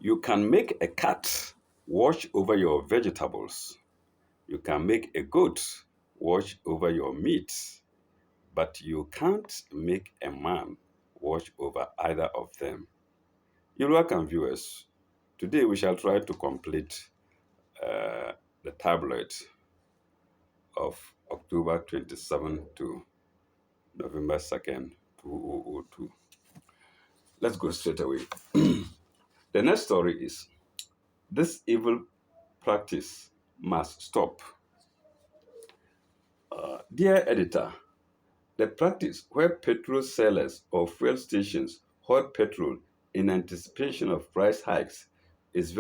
You can make a cat watch over your vegetables. You can make a goat watch over your meat. But you can't make a man watch over either of them. You're welcome, viewers. Today we shall try to complete the tablet of October 27 to November 2nd, 2002. Let's go straight away. The next story is this evil practice must stop. Dear editor, the practice where petrol sellers or fuel stations hoard petrol in anticipation of price hikes is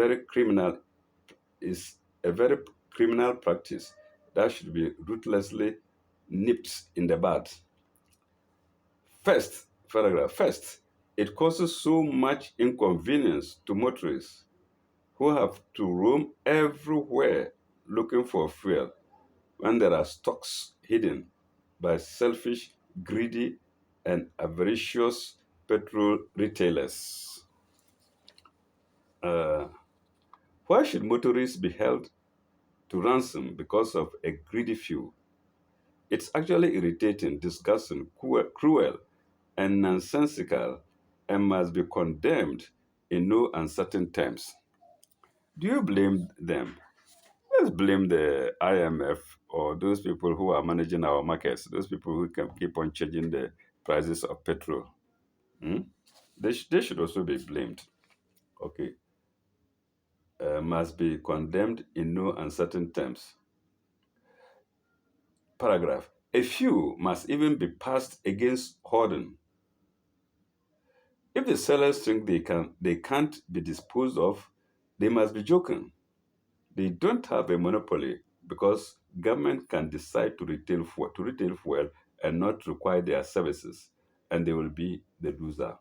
is a very criminal practice that should be ruthlessly nipped in the bud. First, paragraph first, it causes so much inconvenience to motorists who have to roam everywhere looking for fuel when there are stocks hidden by selfish, greedy, and avaricious petrol retailers. Uh, why should motorists be held to ransom because of a greedy few? It's actually irritating, disgusting, cruel, and nonsensical, and must be condemned in no uncertain terms. Do you blame them? Let's blame the IMF or those people who are managing our markets, those people who can keep on changing the prices of petrol. Hmm? They should also be blamed. Okay. Must be condemned in no uncertain terms. Paragraph. A few must even be passed against hoarding. If the sellers think they can't be disposed of, they must be joking. They don't have a monopoly because government can decide to retail fuel and not require their services, and they will be the loser.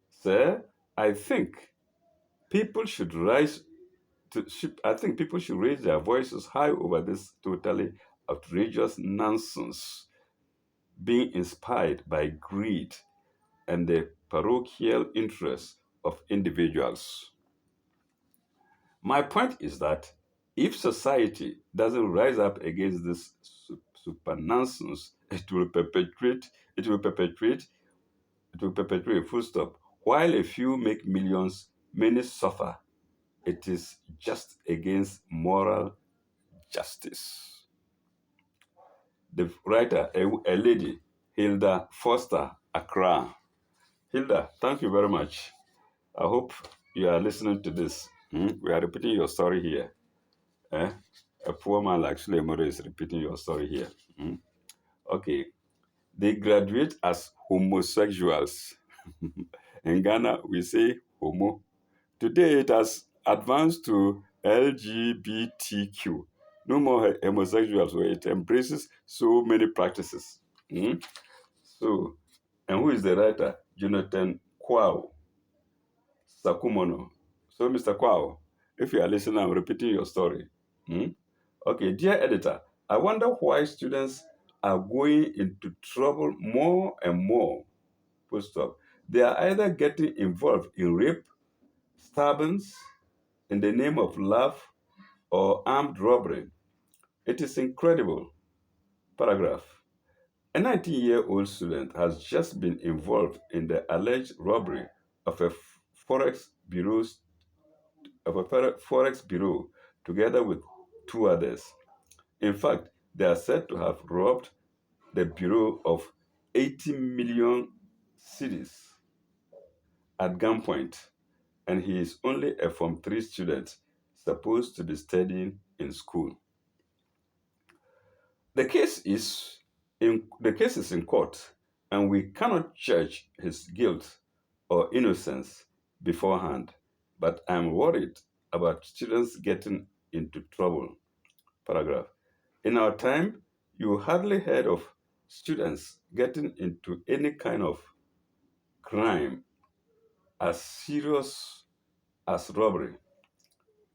Sir, I think people should I think people should raise their voices high over this totally outrageous nonsense being inspired by greed and the parochial interests of individuals. My point is that if society doesn't rise up against this super nonsense, it will perpetuate, it will perpetuate, full stop. While a few make millions, many suffer. It is just against moral justice. The writer, a lady, Hilda Foster Accra. Hilda, thank you very much. I hope you are listening to this. We are repeating your story here. Eh? A poor man like Sule Imoro is repeating your story here. Okay. They graduate as homosexuals. In Ghana, we say homo. Today, it has advanced to LGBTQ. No more homosexuals, where it embraces so many practices. So, and who is the writer? Jonathan Kwao Sakumono. So, Mr. Kwao, if you are listening, I'm repeating your story. Hmm? Okay, dear editor, I wonder why students are going into trouble more and more. Full stop. They are either getting involved in rape, stabbings in the name of love, or armed robbery. It is incredible. Paragraph. A 19-year-old student has just been involved in the alleged robbery of a forex bureau together with two others. In fact, they are said to have robbed the bureau of 80 million cedis at gunpoint, and he is only a Form 3 student supposed to be studying in school. The case is in court, and we cannot judge his guilt or innocence beforehand. But I'm worried about students getting into trouble. Paragraph. In our time, you hardly heard of students getting into any kind of crime as serious as robbery.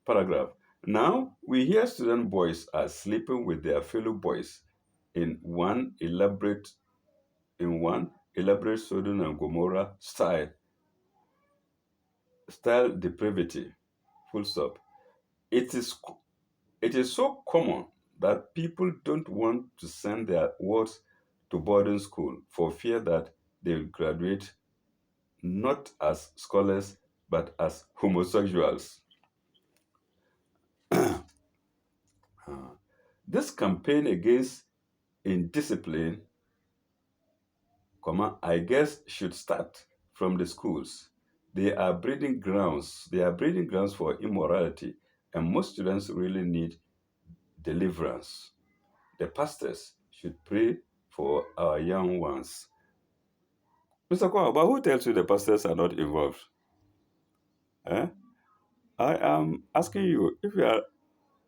Paragraph. Now, we hear student boys are sleeping with their fellow boys in one elaborate Sodom and Gomorrah style style depravity. Full stop. It is it is so common that people don't want to send their wards to boarding school for fear that they will graduate not as scholars but as homosexuals. This campaign against indiscipline, I guess, should start from the schools. They are breeding grounds. They are breeding grounds for immorality, and most students really need deliverance. The pastors should pray for our young ones. Mr. Kwa, but who tells you the pastors are not involved? Eh? I am asking you, if you are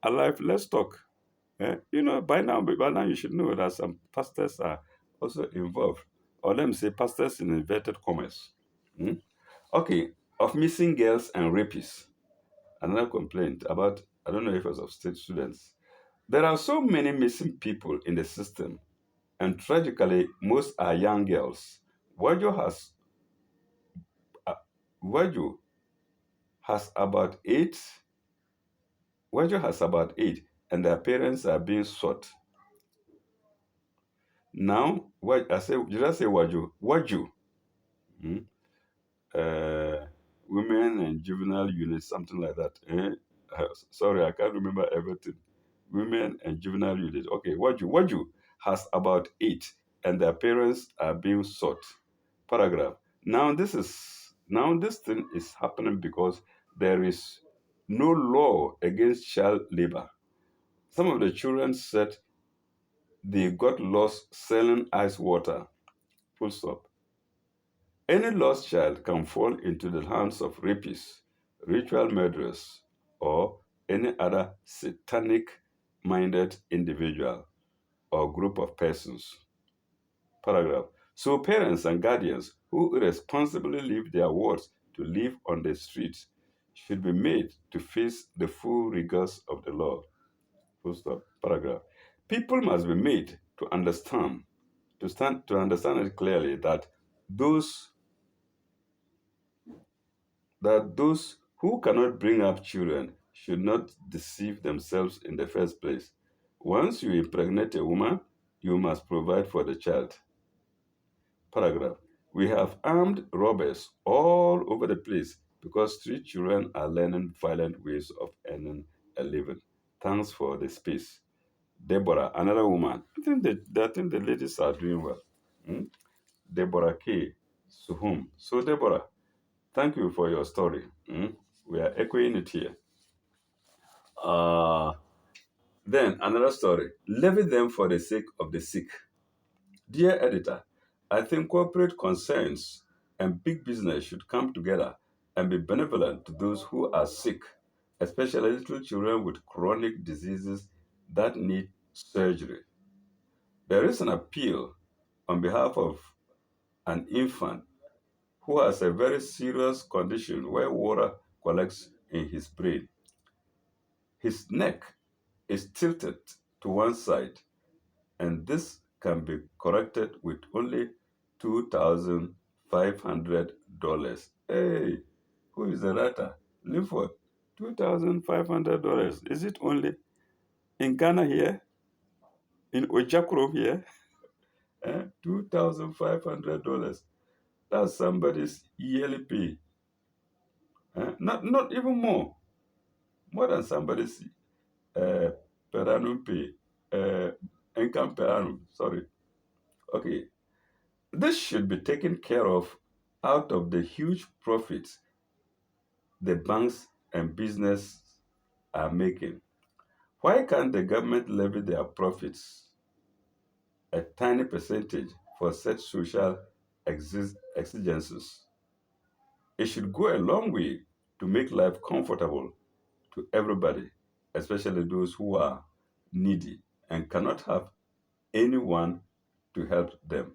alive, let's talk. By now you should know that some pastors are also involved. Or let me say pastors in inverted commas. Hmm? Okay, of missing girls and rapists. Another complaint about, I don't know if it was of state students. There are so many missing people in the system, and tragically, most are young girls. Wajo has uh, Wajo has about eight. Wajo has about eight, and their parents are being sought. Now, what I say? Did I say Wajo? Wajo. Hmm? uh, Women and Juvenile Unit, something like that. Sorry, I can't remember everything. Women and Juvenile Unit. Okay, Waju has about eight, and their parents are being sought. Paragraph. Now this thing is happening because there is no law against child labor. Some of the children said they got lost selling ice water. Full stop. Any lost child can fall into the hands of rapists, ritual murderers, or any other satanic minded individual or group of persons. Paragraph. So, parents and guardians who irresponsibly leave their wards to live on the streets should be made to face the full rigors of the law. Full stop. Paragraph. People must be made to understand, to understand it clearly those those who cannot bring up children should not deceive themselves in the first place. Once you impregnate a woman, you must provide for the child. Paragraph. We have armed robbers all over the place because street children are learning violent ways of earning a living. Thanks for the space. Deborah, another woman. I think the ladies are doing well. Hmm? Deborah K. Suhum. So, Deborah, thank you for your story. We are echoing it here. Uh, then another story. Levy them for the sake of the sick. Dear editor, I think corporate concerns and big business should come together and be benevolent to those who are sick, especially little children with chronic diseases that need surgery. There is an appeal on behalf of an infant who has a very serious condition where water collects in his brain. His neck is tilted to one side, and this can be corrected with only $2,500. Hey, who is the writer? Linford, $2,500. Is it only in Ghana here? In Ojakro here? $2,500. That's somebody's yearly pay. Not even more than somebody's uh, per annum pay, uh, income per annum. Sorry. Okay, this should be taken care of out of the huge profits the banks and business are making. Why can't the government levy their profits a tiny percentage for such social exigencies? It should go a long way to make life comfortable to everybody, especially those who are needy and cannot have anyone to help them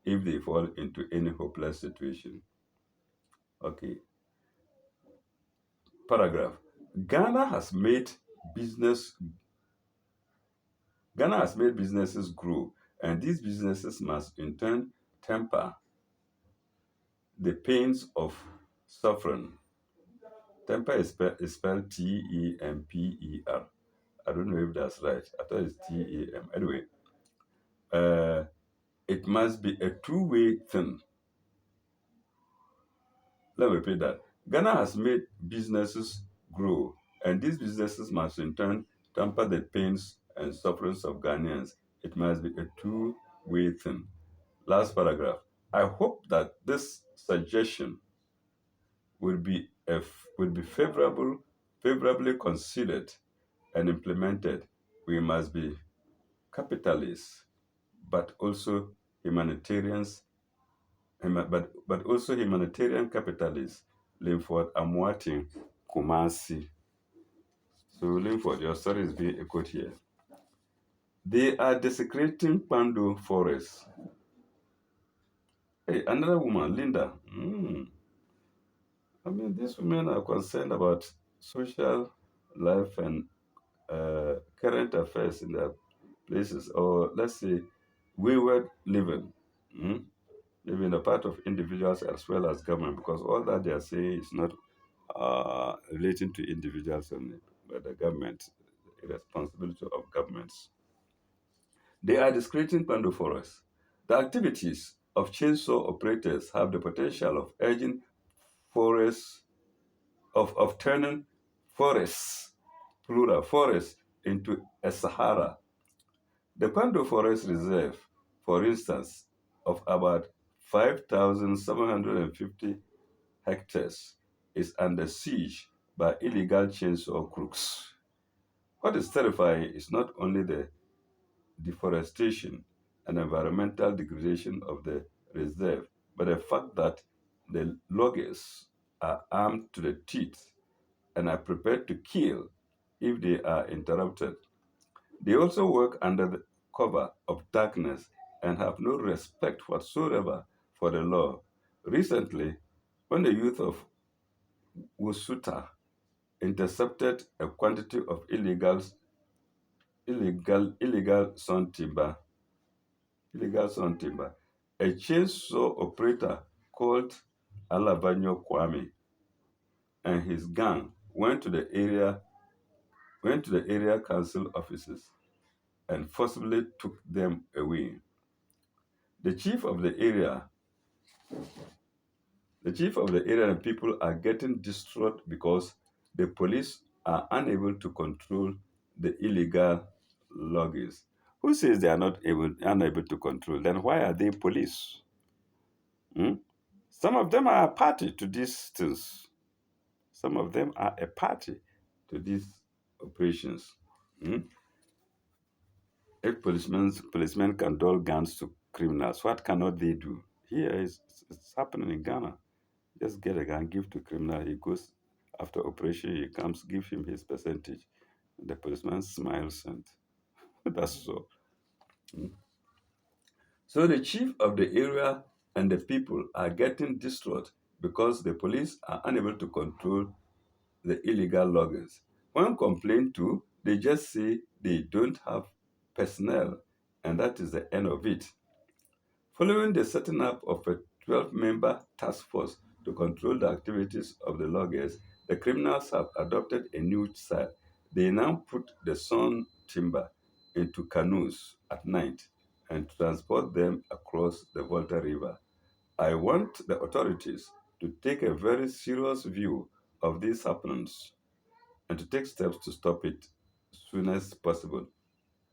if they fall into any hopeless situation. Okay, paragraph. Ghana has made business Ghana has made businesses grow, and these businesses must in turn temper the pains of suffering. Temper is spelled Temper. I don't know if that's right. I thought it's TEM. Anyway, uh, it must be a two-way thing. Let me repeat that. Ghana has made businesses grow, and these businesses must in turn temper the pains and sufferings of Ghanaians. It must be a two-way thing. Last paragraph. I hope that this suggestion will be favorably considered and implemented. We must be capitalists, but also humanitarians, but also humanitarian capitalists. Linford Amwatin Kumasi. So Linford, your story is being echoed here. They are desecrating Pando Forest. Hey, another woman, Linda. I mean, these women are concerned about social life and current affairs in their places, or let's say, wayward living. Mm? Maybe in the part of individuals as well as government, because all that they are saying is not relating to individuals only, but the government, the responsibility of governments. They are discreting Pando forests. The activities of chainsaw operators have the potential of urging forests, of turning forests, plural, forests into a Sahara. The Pando Forest Reserve, for instance, of about 5,750 hectares, is under siege by illegal chainsaw crooks. What is terrifying is not only the deforestation and environmental degradation of the reserve, but the fact that the loggers are armed to the teeth and are prepared to kill if they are interrupted. They also work under the cover of darkness and have no respect whatsoever for the law. Recently, when the youth of Wusuta intercepted a quantity of illegal sun timber, a chainsaw operator called Alavanyo Kwame and his gang went to the area council offices and forcibly took them away. The chief of the area, the chief of the area and people are getting distraught because the police are unable to control the illegal loggers. Who says they are not unable to control? Then why are they police? Hmm? Some of them are a party to these things. Some of them are a party to these operations. Hmm? If policemen can dull guns to criminals, what cannot they do? Here it's happening in Ghana. Just get a gun, give to criminal. He goes after operation. He comes, give him his percentage. The policeman smiles, and that's so. Mm. So the chief of the area and the people are getting distraught because the police are unable to control the illegal loggers. When complained to, they just say they don't have personnel, and that is the end of it. Following the setting up of a 12-member task force to control the activities of the loggers, the criminals have adopted a new style. They now put the sawn timber into canoes at night and transport them across the Volta River. I want the authorities to take a very serious view of these happenings and to take steps to stop it as soon as possible.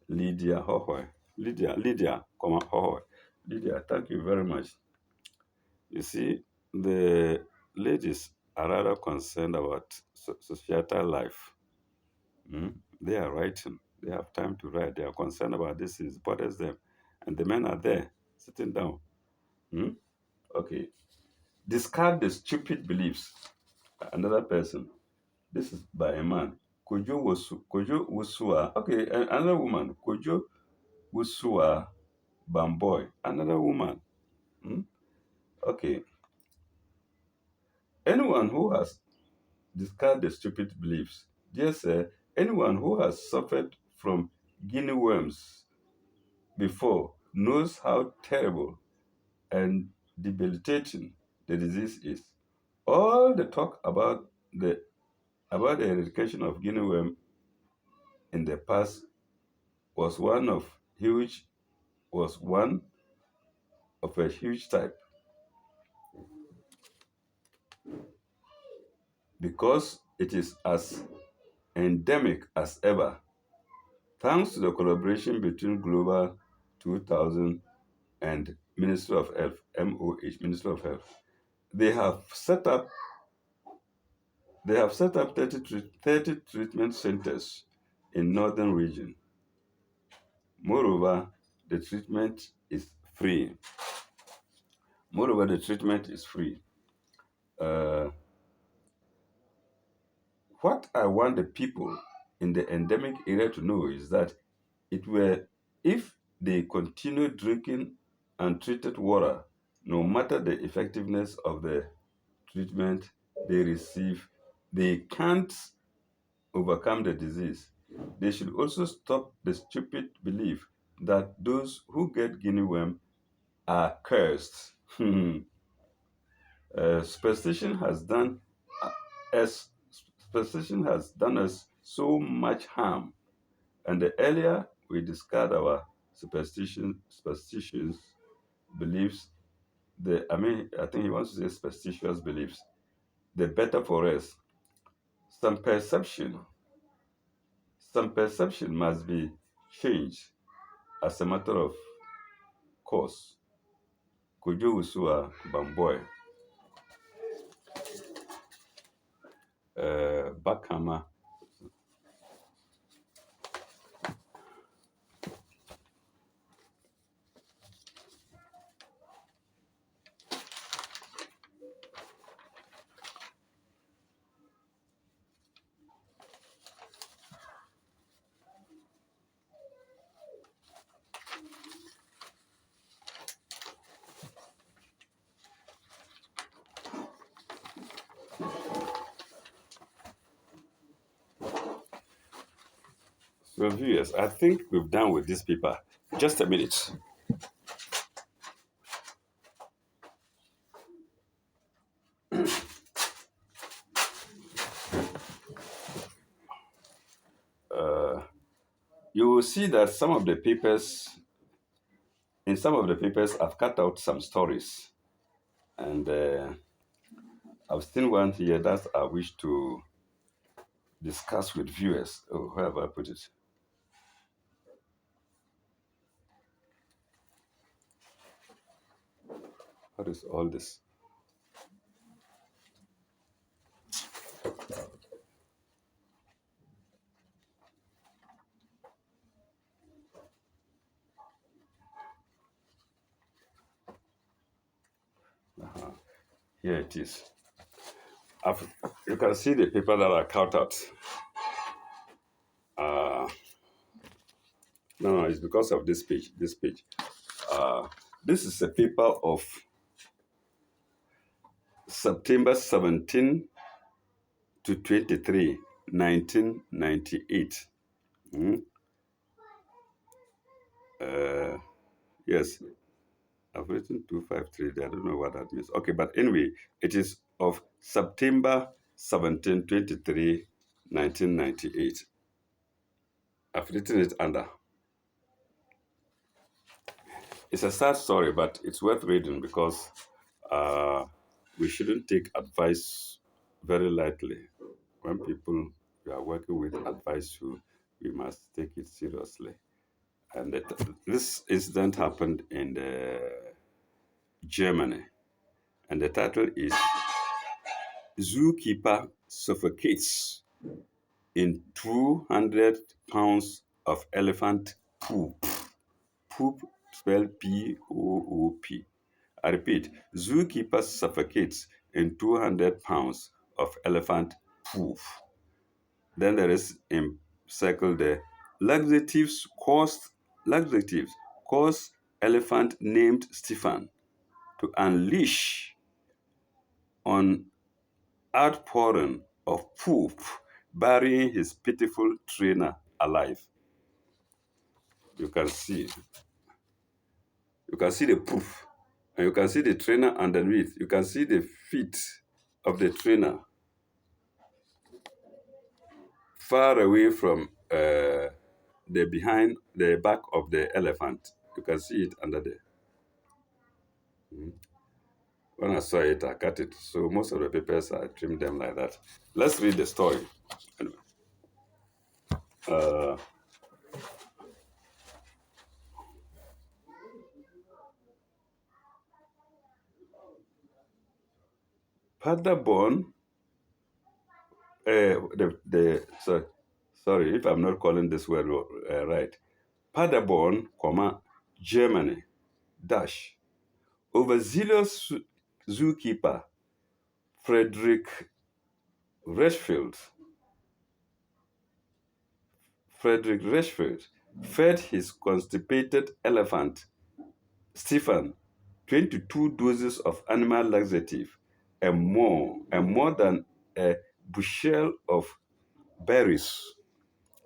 Lydia Hohoy. Lydia, Hohoy. Lydia, thank you very much. You see, the ladies are rather concerned about societal life. Mm? They are writing. They have time to write. They are concerned about this. It bothers them. And the men are there, sitting down. Mm? Okay. Discard the stupid beliefs. Another person. This is by a man. Kojo Wusua. Okay, another woman. Kojo Wusua Bamboy. Another woman. Mm? Okay. Anyone who has discard the stupid beliefs. Dear sir, anyone who has suffered from guinea worms before knows how terrible and debilitating the disease is. All the talk about the about the eradication of guinea worm in the past was huge one of a huge type because it is as endemic as ever, thanks to the collaboration between Global 2000 and Ministry of Health, MOH, Ministry of Health. They have set up they have set up 30 treatment centers in northern region. Moreover, the treatment is free. Moreover, the treatment is free. Uh, what I want the people in the endemic area to know is that it were if they continue drinking untreated water, no matter the effectiveness of the treatment they receive, they can't overcome the disease. They should also stop the stupid belief that those who get guinea worm are cursed. Superstition has done us superstition has done us so much harm, and the earlier we discard our superstitions beliefs, I think he wants to say superstitious beliefs, the better for us. Some perception, some perception must be changed as a matter of course. Kojo Usua Bamboy, Bakama. So viewers, I think we've done with this paper. Just a minute. Uh, you will see that some of the papers, I've cut out some stories. And I've seen one here that I wish to discuss with viewers. Oh, where have I put it? What is all this? Here it is. I've, you can see the paper that I cut out. Uh, no, it's because of this page. This page. Uh, this is a paper of September 17 to 23, 1998. Mm. Uh, yes, I've written 253 there. I don't know what that means. Okay, but anyway, it is of September 17, 23, 1998. I've written it under. It's a sad story, but it's worth reading because uh, we shouldn't take advice very lightly. When people we are working with advise you, we must take it seriously. And this incident happened in Germany, and the title is "Zookeeper Suffocates in 200 pounds of elephant poop." Poop spelled POOP. I repeat, zookeeper suffocates in 200 pounds of elephant poop. Then there is in circle there, laxatives cause elephant named Stefan to unleash on outpouring of poop, burying his pitiful trainer alive. You can see, you can see the poop, and you can see the trainer underneath. You can see the feet of the trainer. far away from the back of the elephant. You can see it under there. Mm. When I saw it, I cut it. So most of the papers, I trimmed them like that. Let's read the story. Anyway, Uh, Paderborn, sorry if I'm not calling this word right. Paderborn, comma, Germany, dash. Overzealous zookeeper Frederick Reshfield, Frederick Reshfield fed his constipated elephant, Stefan, 22 doses of animal laxative and more than a bushel of berries,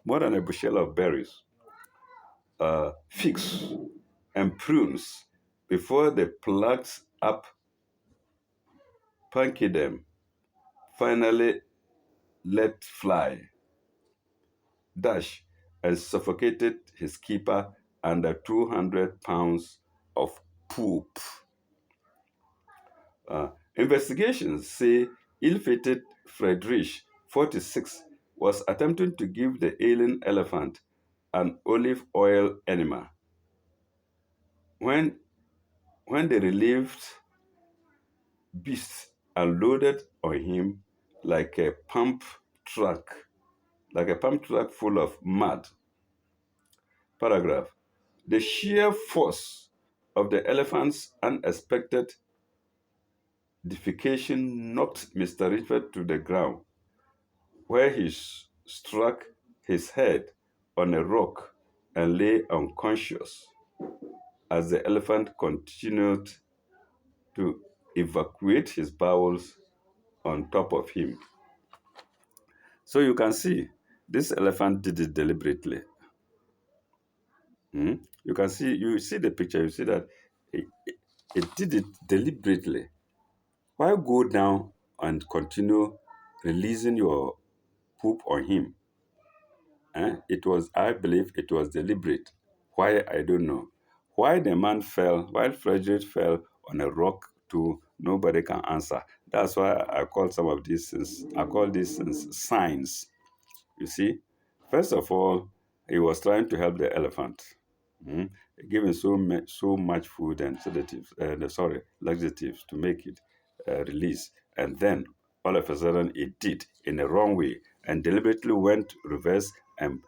more than a bushel of berries, figs, and prunes before the plucked up pancadem finally let fly, dash, and suffocated his keeper under 200 pounds of poop. Investigations say ill-fated Friedrich, 46, was attempting to give the ailing elephant an olive oil enema when, when the relieved beast unloaded on him like a pump truck, like a pump truck full of mud. Paragraph. The sheer force of the elephant's unexpected defecation knocked Mr. Richard to the ground, where he struck his head on a rock and lay unconscious as the elephant continued to evacuate his bowels on top of him. So you can see this elephant did it deliberately. Hmm? You see the picture, you see that it did it deliberately. Why go down and continue releasing your poop on him? I believe it was deliberate. Why, I don't know. Why the man fell, while Frederick fell on a rock too, nobody can answer. That's why I call some of these things, I call these things signs. You see, first of all, he was trying to help the elephant. Mm. Giving so much food and sedatives, laxatives to make it release. And then all of a sudden it did in a wrong way and deliberately went reverse and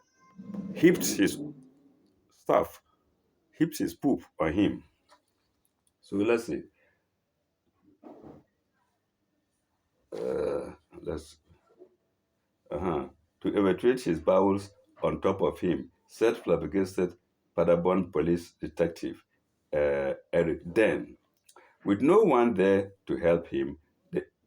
heaped his stuff, heaped his poop on him. So let's see. Uh, let's uh to evacuate his bowels on top of him, said flabbergasted Paderborn police detective Eric Den. With no one there to help him,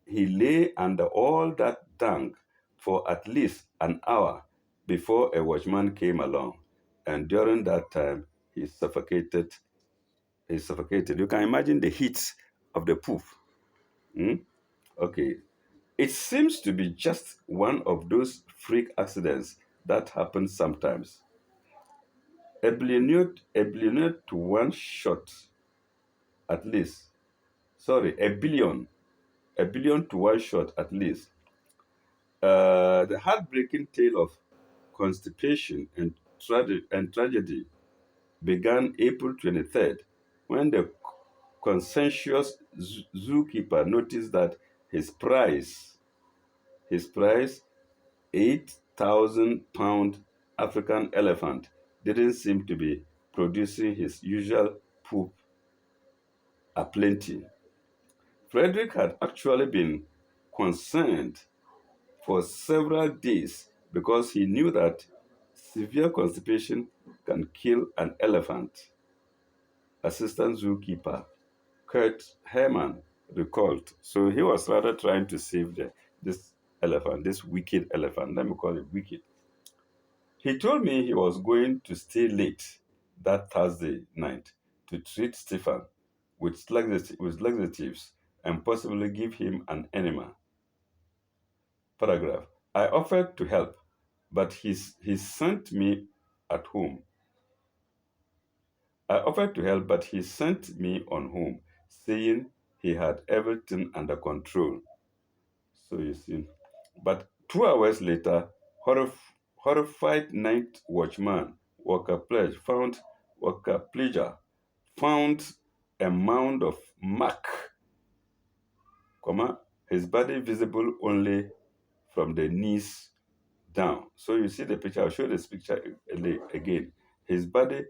he lay under all that dung for at least an hour before a watchman came along. And during that time, he suffocated. He suffocated. You can imagine the heat of the poop. Hmm? Okay. It seems to be just one of those freak accidents that happen sometimes. A billionaire to one shot, at least. Sorry, a billion to one shot at least. The heartbreaking tale of constipation and tragedy began April 23rd when the conscientious zookeeper noticed that his prize, 8,000 pound African elephant, didn't seem to be producing his usual poop aplenty. Frederick had actually been concerned for several days because he knew that severe constipation can kill an elephant. Assistant zookeeper Kurt Herman recalled. So he was rather trying to save this elephant, this wicked elephant. Let me call it wicked. He told me he was going to stay late that Thursday night to treat Stefan with laxatives and possibly give him an enema. Paragraph. I offered to help, but he sent me at home. I offered to help, but he sent me on home, saying he had everything under control. So you see. But 2 hours later, horrified night watchman Walker Pleasure found a mound of muck, his body visible only from the knees down. So you see the picture. I'll show this picture again. His body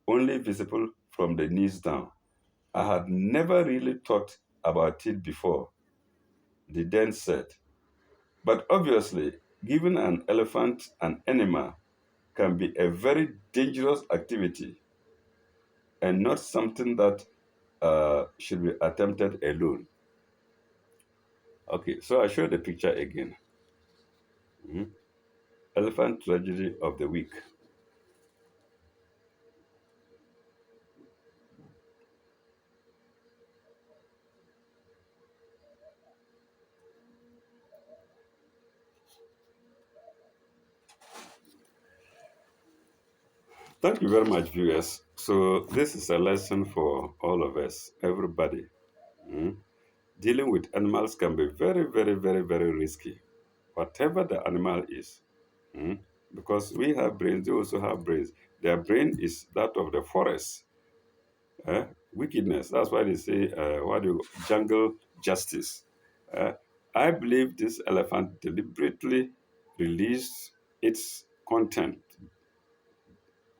only visible from the knees down. I had never really thought about it before, the then said. But obviously, giving an elephant an enema can be a very dangerous activity and not something that should be attempted alone. Okay, so I show the picture again. Mhm. Elephant tragedy of the week. Thank you very much, viewers. So this is a lesson for all of us, everybody. Mm. Dealing with animals can be very, very, very, very risky, whatever the animal is. Mm. Because we have brains, they also have brains. Their brain is that of the forest. Wickedness. That's why they say, what do you, jungle justice. Uh, I believe this elephant deliberately released its content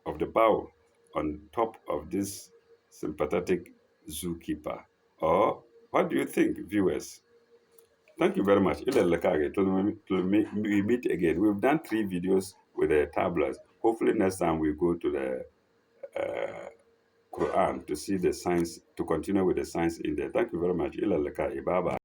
of the bowl on top of this sympathetic zookeeper. Or what do you think, viewers? Thank you very much. Till we meet again. We've done 3 videos with the tablets. Hopefully next time we go to the Quran to see the science, to continue with the science in there. Thank you very much. Bye bye.